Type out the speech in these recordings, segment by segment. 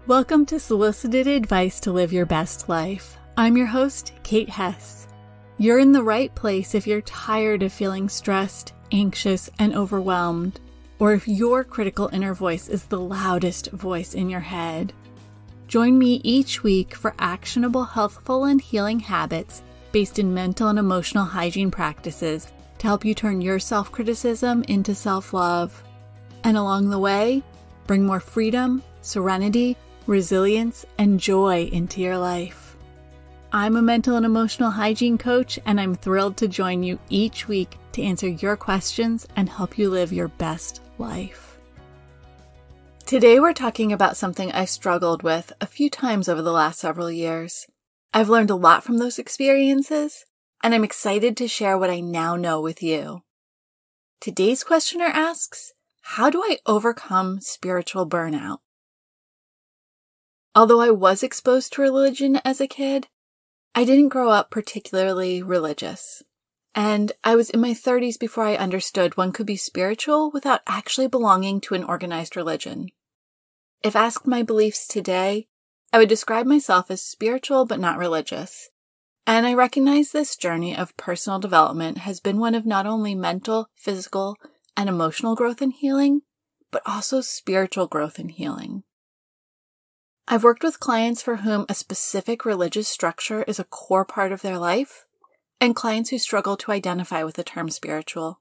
Welcome to Solicited Advice to Live Your Best Life. I'm your host, Kate Hess. You're in the right place if you're tired of feeling stressed, anxious, and overwhelmed, or if your critical inner voice is the loudest voice in your head. Join me each week for actionable, healthful, and healing habits based in mental and emotional hygiene practices to help you turn your self-criticism into self-love. And along the way, bring more freedom, serenity, resilience, and joy into your life. I'm a mental and emotional hygiene coach, and I'm thrilled to join you each week to answer your questions and help you live your best life. Today we're talking about something I struggled with a few times over the last several years. I've learned a lot from those experiences, and I'm excited to share what I now know with you. Today's questioner asks, how do I overcome spiritual burnout? Although I was exposed to religion as a kid, I didn't grow up particularly religious. And I was in my 30s before I understood one could be spiritual without actually belonging to an organized religion. If asked my beliefs today, I would describe myself as spiritual but not religious. And I recognize this journey of personal development has been one of not only mental, physical, and emotional growth and healing, but also spiritual growth and healing. I've worked with clients for whom a specific religious structure is a core part of their life, and clients who struggle to identify with the term spiritual.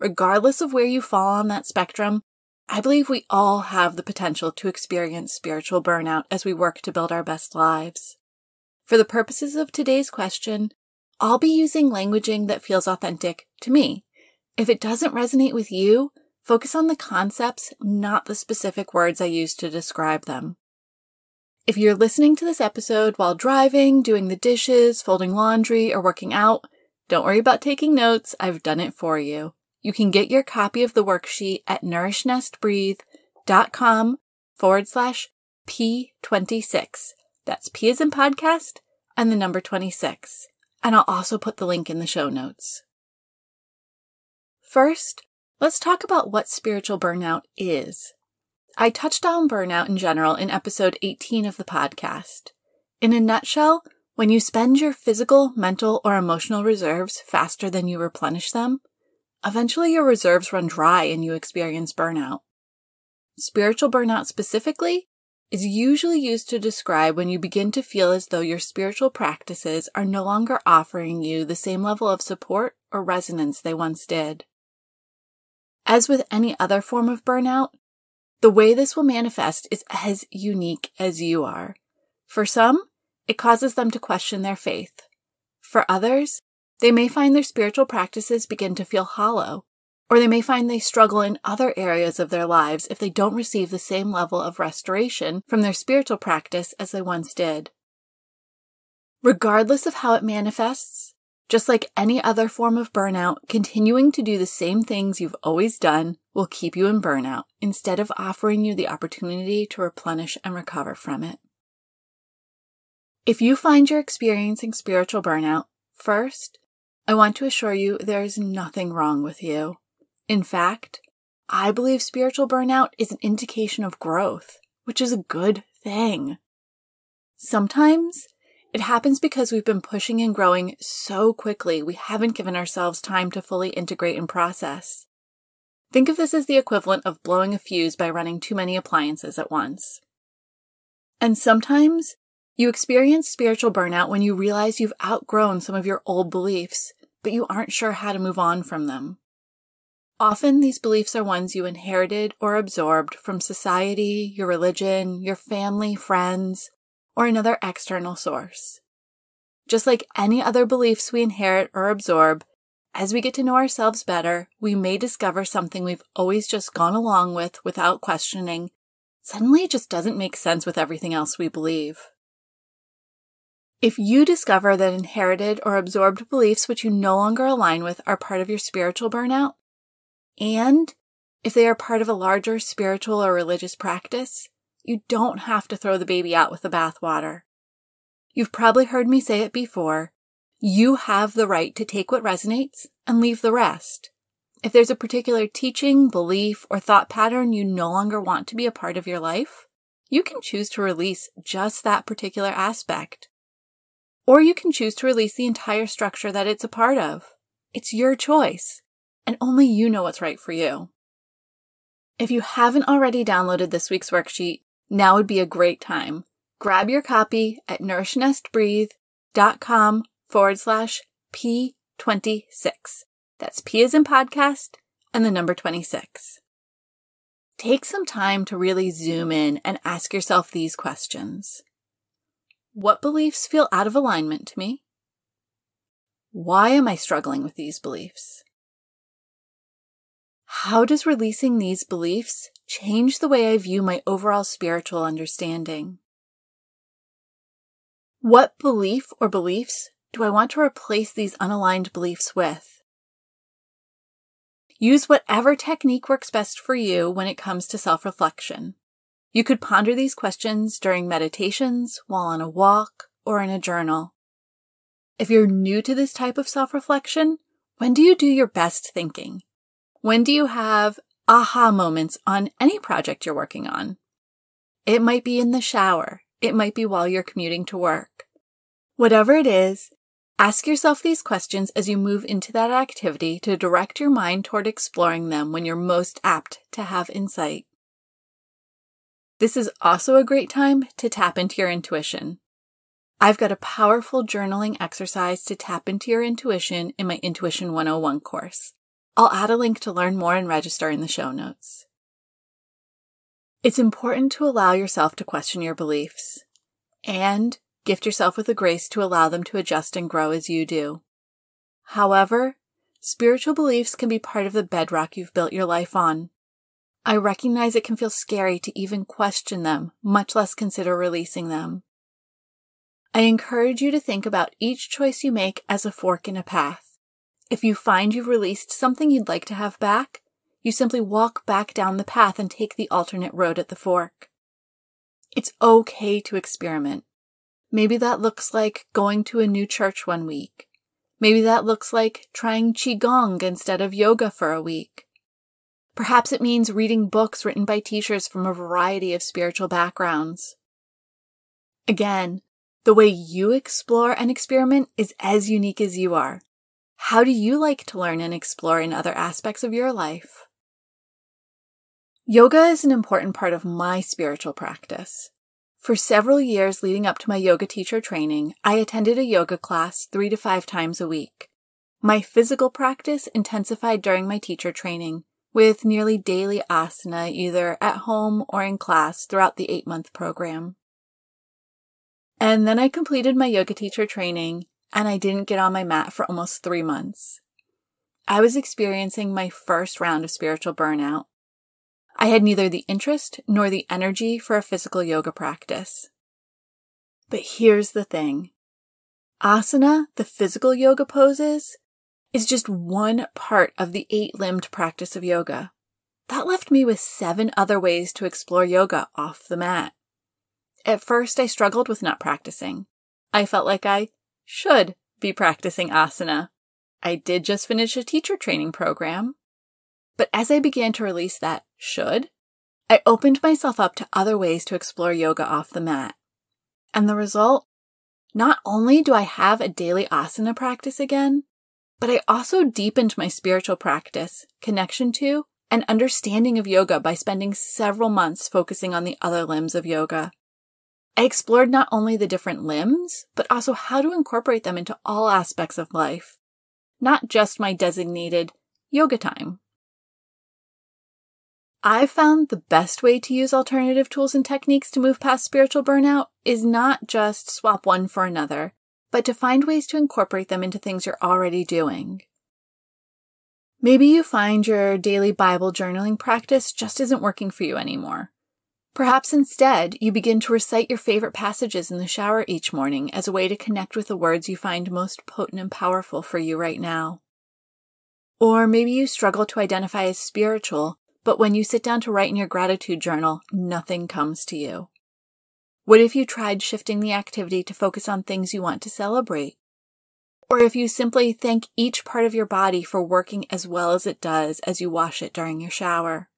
Regardless of where you fall on that spectrum, I believe we all have the potential to experience spiritual burnout as we work to build our best lives. For the purposes of today's question, I'll be using languaging that feels authentic to me. If it doesn't resonate with you, focus on the concepts, not the specific words I use to describe them. If you're listening to this episode while driving, doing the dishes, folding laundry, or working out, don't worry about taking notes. I've done it for you. You can get your copy of the worksheet at nourishnestbreathe.com/P26. That's P as in podcast and the number 26. And I'll also put the link in the show notes. First, let's talk about what spiritual burnout is. I touched on burnout in general in episode 18 of the podcast. In a nutshell, when you spend your physical, mental, or emotional reserves faster than you replenish them, eventually your reserves run dry and you experience burnout. Spiritual burnout specifically is usually used to describe when you begin to feel as though your spiritual practices are no longer offering you the same level of support or resonance they once did. As with any other form of burnout, the way this will manifest is as unique as you are. For some, it causes them to question their faith. For others, they may find their spiritual practices begin to feel hollow, or they may find they struggle in other areas of their lives if they don't receive the same level of restoration from their spiritual practice as they once did. Regardless of how it manifests, just like any other form of burnout, continuing to do the same things you've always done will keep you in burnout instead of offering you the opportunity to replenish and recover from it. If you find you're experiencing spiritual burnout, first, I want to assure you there is nothing wrong with you. In fact, I believe spiritual burnout is an indication of growth, which is a good thing. Sometimes it happens because we've been pushing and growing so quickly we haven't given ourselves time to fully integrate and process. Think of this as the equivalent of blowing a fuse by running too many appliances at once. And sometimes you experience spiritual burnout when you realize you've outgrown some of your old beliefs, but you aren't sure how to move on from them. Often these beliefs are ones you inherited or absorbed from society, your religion, your family, friends, or another external source. Just like any other beliefs we inherit or absorb, as we get to know ourselves better, we may discover something we've always just gone along with without questioning. Suddenly it just doesn't make sense with everything else we believe. If you discover that inherited or absorbed beliefs which you no longer align with are part of your spiritual burnout, and if they are part of a larger spiritual or religious practice, you don't have to throw the baby out with the bathwater. You've probably heard me say it before. You have the right to take what resonates and leave the rest. If there's a particular teaching, belief, or thought pattern you no longer want to be a part of your life, you can choose to release just that particular aspect. Or you can choose to release the entire structure that it's a part of. It's your choice, and only you know what's right for you. If you haven't already downloaded this week's worksheet, now would be a great time. Grab your copy at nourishnestbreathe.com/P26. That's P as in podcast and the number 26. Take some time to really zoom in and ask yourself these questions. What beliefs feel out of alignment to me? Why am I struggling with these beliefs? How does releasing these beliefs change the way I view my overall spiritual understanding? What belief or beliefs do I want to replace these unaligned beliefs with? Use whatever technique works best for you when it comes to self-reflection. You could ponder these questions during meditations, while on a walk, or in a journal. If you're new to this type of self-reflection, when do you do your best thinking? When do you have aha moments on any project you're working on? It might be in the shower. It might be while you're commuting to work. Whatever it is, ask yourself these questions as you move into that activity to direct your mind toward exploring them when you're most apt to have insight. This is also a great time to tap into your intuition. I've got a powerful journaling exercise to tap into your intuition in my Intuition 101 course. I'll add a link to learn more and register in the show notes. It's important to allow yourself to question your beliefs and gift yourself with the grace to allow them to adjust and grow as you do. However, spiritual beliefs can be part of the bedrock you've built your life on. I recognize it can feel scary to even question them, much less consider releasing them. I encourage you to think about each choice you make as a fork in a path. If you find you've released something you'd like to have back, you simply walk back down the path and take the alternate road at the fork. It's okay to experiment. Maybe that looks like going to a new church one week. Maybe that looks like trying Qigong instead of yoga for a week. Perhaps it means reading books written by teachers from a variety of spiritual backgrounds. Again, the way you explore and experiment is as unique as you are. How do you like to learn and explore in other aspects of your life? Yoga is an important part of my spiritual practice. For several years leading up to my yoga teacher training, I attended a yoga class 3 to 5 times a week. My physical practice intensified during my teacher training, with nearly daily asana either at home or in class throughout the 8-month program. And then I completed my yoga teacher training, and I didn't get on my mat for almost 3 months. I was experiencing my first round of spiritual burnout. I had neither the interest nor the energy for a physical yoga practice. But here's the thing. Asana, the physical yoga poses, is just one part of the 8-limbed practice of yoga. That left me with 7 other ways to explore yoga off the mat. At first, I struggled with not practicing. I felt like I should be practicing asana. I did just finish a teacher training program. But as I began to release that should, I opened myself up to other ways to explore yoga off the mat. And the result? Not only do I have a daily asana practice again, but I also deepened my spiritual practice, connection to, and understanding of yoga by spending several months focusing on the other limbs of yoga. I explored not only the different limbs, but also how to incorporate them into all aspects of life, not just my designated yoga time. I've found the best way to use alternative tools and techniques to move past spiritual burnout is not just swap one for another, but to find ways to incorporate them into things you're already doing. Maybe you find your daily Bible journaling practice just isn't working for you anymore. Perhaps instead, you begin to recite your favorite passages in the shower each morning as a way to connect with the words you find most potent and powerful for you right now. Or maybe you struggle to identify as spiritual, but when you sit down to write in your gratitude journal, nothing comes to you. What if you tried shifting the activity to focus on things you want to celebrate? Or if you simply thank each part of your body for working as well as it does as you wash it during your shower?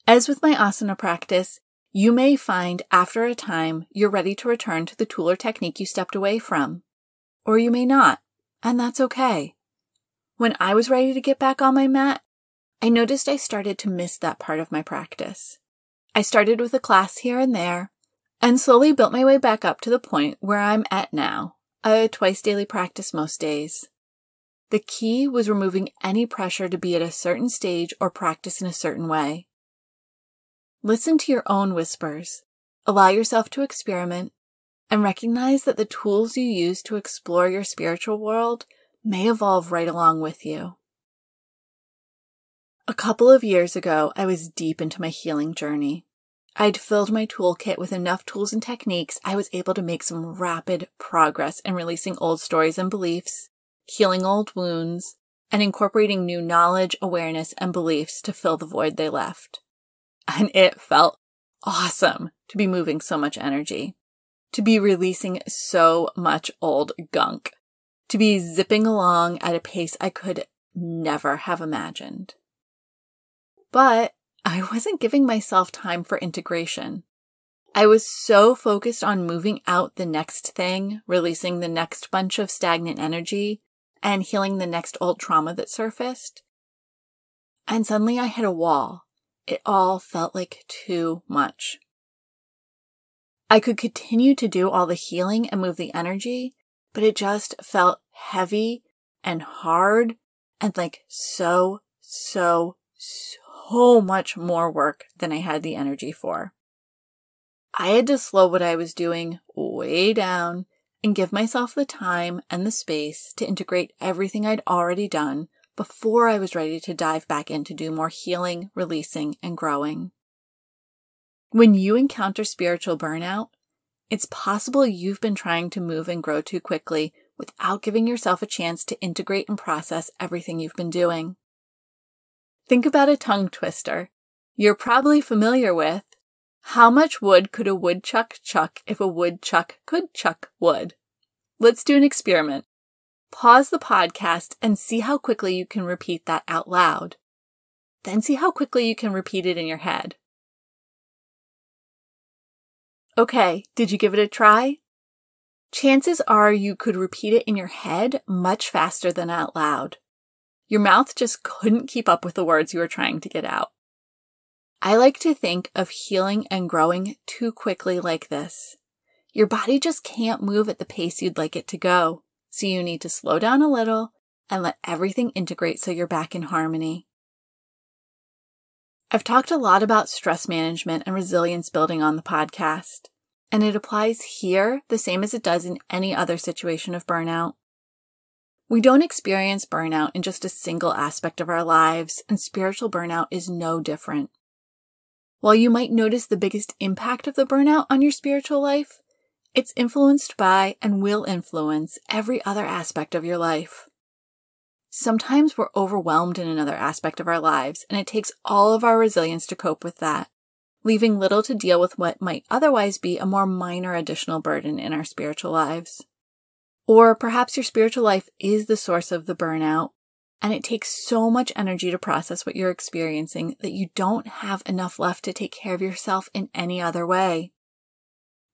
As with my asana practice, You may find after a time you're ready to return to the tool or technique you stepped away from. Or you may not, and that's okay. When I was ready to get back on my mat, I noticed I started to miss that part of my practice. I started with a class here and there, and slowly built my way back up to the point where I'm at now, a twice daily practice most days. The key was removing any pressure to be at a certain stage or practice in a certain way. Listen to your own whispers, allow yourself to experiment, and recognize that the tools you use to explore your spiritual world may evolve right along with you. A couple of years ago, I was deep into my healing journey. I'd filled my toolkit with enough tools and techniques I was able to make some rapid progress in releasing old stories and beliefs, healing old wounds, and incorporating new knowledge, awareness, and beliefs to fill the void they left. And it felt awesome to be moving so much energy, to be releasing so much old gunk, to be zipping along at a pace I could never have imagined. But I wasn't giving myself time for integration. I was so focused on moving out the next thing, releasing the next bunch of stagnant energy, and healing the next old trauma that surfaced. And suddenly I hit a wall. It all felt like too much. I could continue to do all the healing and move the energy, but it just felt heavy and hard and like so much more work than I had the energy for. I had to slow what I was doing way down and give myself the time and the space to integrate everything I'd already done before I was ready to dive back in to do more healing, releasing, and growing. When you encounter spiritual burnout, it's possible you've been trying to move and grow too quickly without giving yourself a chance to integrate and process everything you've been doing. Think about a tongue twister. You're probably familiar with, how much wood could a woodchuck chuck if a woodchuck could chuck wood? Let's do an experiment. Pause the podcast and see how quickly you can repeat that out loud. Then see how quickly you can repeat it in your head. Okay, did you give it a try? Chances are you could repeat it in your head much faster than out loud. Your mouth just couldn't keep up with the words you were trying to get out. I like to think of healing and growing too quickly like this. Your body just can't move at the pace you'd like it to go, so you need to slow down a little and let everything integrate so you're back in harmony. I've talked a lot about stress management and resilience building on the podcast, and it applies here the same as it does in any other situation of burnout. We don't experience burnout in just a single aspect of our lives, and spiritual burnout is no different. While you might notice the biggest impact of the burnout on your spiritual life, it's influenced by and will influence every other aspect of your life. Sometimes we're overwhelmed in another aspect of our lives, and it takes all of our resilience to cope with that, leaving little to deal with what might otherwise be a more minor additional burden in our spiritual lives. Or perhaps your spiritual life is the source of the burnout, and it takes so much energy to process what you're experiencing that you don't have enough left to take care of yourself in any other way.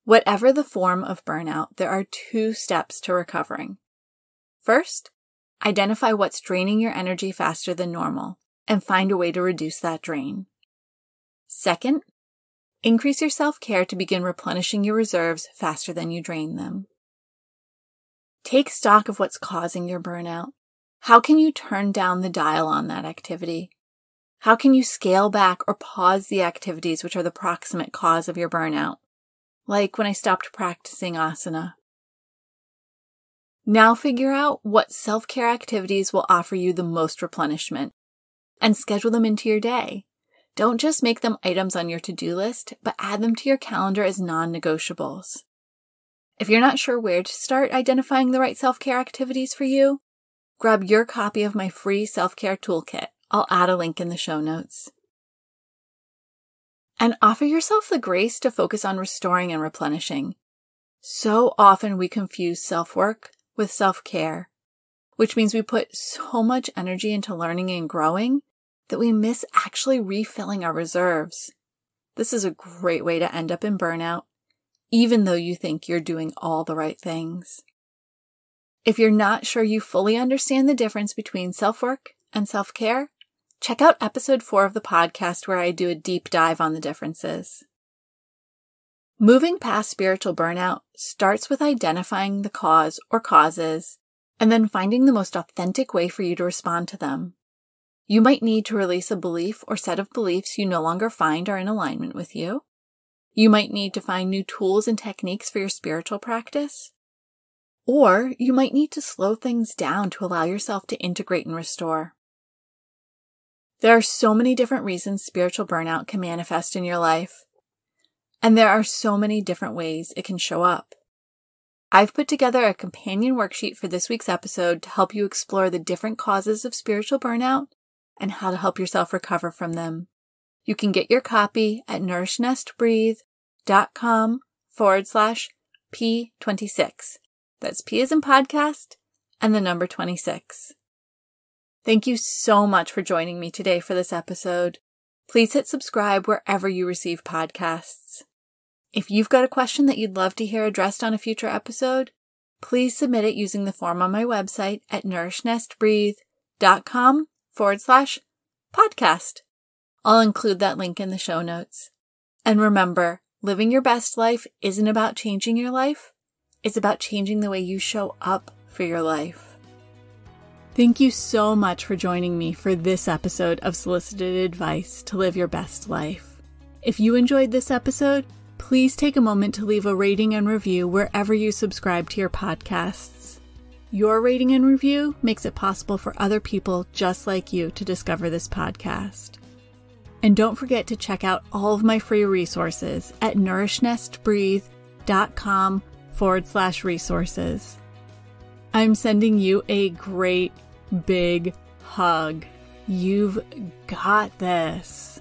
Whatever the form of burnout, there are 2 steps to recovering. First, identify what's draining your energy faster than normal and find a way to reduce that drain. Second, increase your self-care to begin replenishing your reserves faster than you drain them. Take stock of what's causing your burnout. How can you turn down the dial on that activity? How can you scale back or pause the activities which are the proximate cause of your burnout? Like when I stopped practicing asana. Now figure out what self-care activities will offer you the most replenishment and schedule them into your day. Don't just make them items on your to-do list, but add them to your calendar as non-negotiables. If you're not sure where to start identifying the right self-care activities for you, grab your copy of my free self-care toolkit. I'll add a link in the show notes. And offer yourself the grace to focus on restoring and replenishing. So often we confuse self-work with self-care, which means we put so much energy into learning and growing that we miss actually refilling our reserves. this is a great way to end up in burnout, even though you think you're doing all the right things. If you're not sure you fully understand the difference between self-work and self-care, check out episode 4 of the podcast where I do a deep dive on the differences. Moving past spiritual burnout starts with identifying the cause or causes and then finding the most authentic way for you to respond to them. You might need to release a belief or set of beliefs you no longer find are in alignment with you. You might need to find new tools and techniques for your spiritual practice. Or you might need to slow things down to allow yourself to integrate and restore. There are so many different reasons spiritual burnout can manifest in your life. And there are so many different ways it can show up. I've put together a companion worksheet for this week's episode to help you explore the different causes of spiritual burnout and how to help yourself recover from them. You can get your copy at nourishnesttbreathe.com/P26. That's P as in podcast and the number 26. Thank you so much for joining me today for this episode. Please hit subscribe wherever you receive podcasts. If you've got a question that you'd love to hear addressed on a future episode, please submit it using the form on my website at nourishnesttbreathe.com/podcast. I'll include that link in the show notes. And remember, living your best life isn't about changing your life. It's about changing the way you show up for your life. Thank you so much for joining me for this episode of Solicited Advice to Live Your Best Life. If you enjoyed this episode, please take a moment to leave a rating and review wherever you subscribe to your podcasts. Your rating and review makes it possible for other people just like you to discover this podcast. And don't forget to check out all of my free resources at nourishnesttbreathe.com/resources. I'm sending you a great big hug. You've got this.